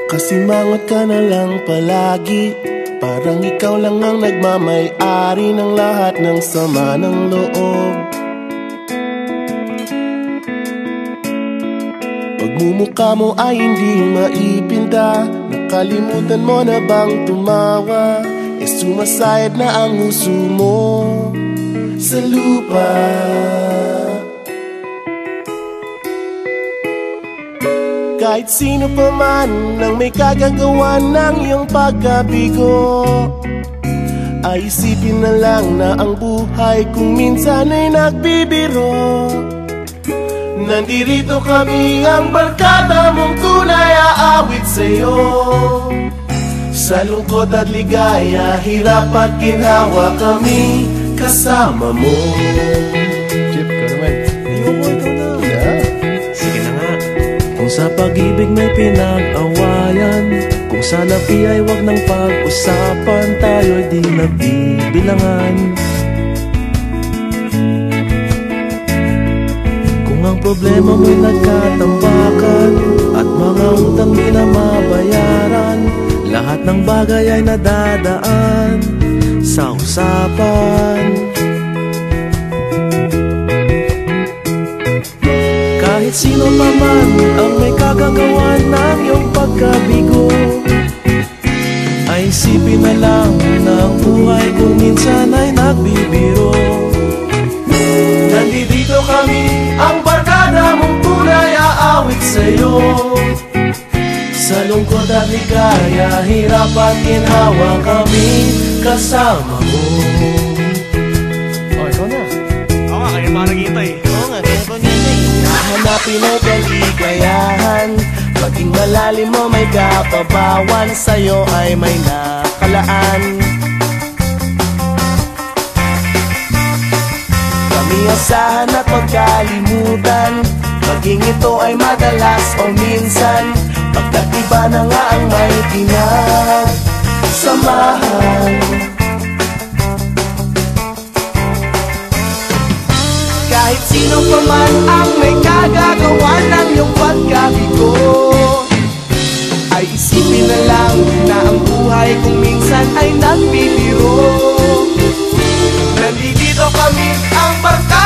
Kasimangot ka na lang palagi, parang ikaw lang ang nagmamay-ari ng lahat ng sama ng loob. Pagmumukha mo ay hindi maipinta, nakalimutan mo na bang tumawa? Sumasayad na ang huso mo sa lupa. Kahit sino pa man ang may kagagawa ng iyong pagkabigo, ay isipin na lang na ang buhay kung minsan ay nagbibiro. Nandirito kami, ang barkada mong tunay aawit sa'yo. Sa lungkot at ligaya, hirap at ginhawa, kami kasama mo. Chip, ka naman. Ayoko, ikaw na. Yeah. Sige na nga. Kung sa pag-ibig may pinag-awayan, kung sa lapi ay wag nang pag-usapan, tayo'y di nagbibilangan. Kung ang problema mo'y nagkatambakan at mga utang di na mabayaran, lahat ng bagay ay nadadaan sa usapan. Kahit sino pa man ang may kagagawa ng iyong pagkabigo, ay isipin na lang na ang buhay kung minsan ay nagbibiro. Nandito kami, ang barkada mong tunay aawit sa'yo. Sa lungkot at ligaya, hirap at ginhawa, kami kasama mo. Oh, ikaw na. Oo nga, kaya pa naghihintay. Oo nga, kaya pa naghihintay. Nahanapin ay kaligayahan, maging malalim mo may kapabawan, sa'yo ay may nakalaan. Kami asahan at magkalimutan, maging ito ay madalas o minsan, pagkat iba na nga ang may pinagsamahan. Kahit sino pa man ang may kagagawa ng iyong pagkabigo, ay isipin na lang na ang buhay kung minsan ay nagbibiro. Nandito kami, ang barkada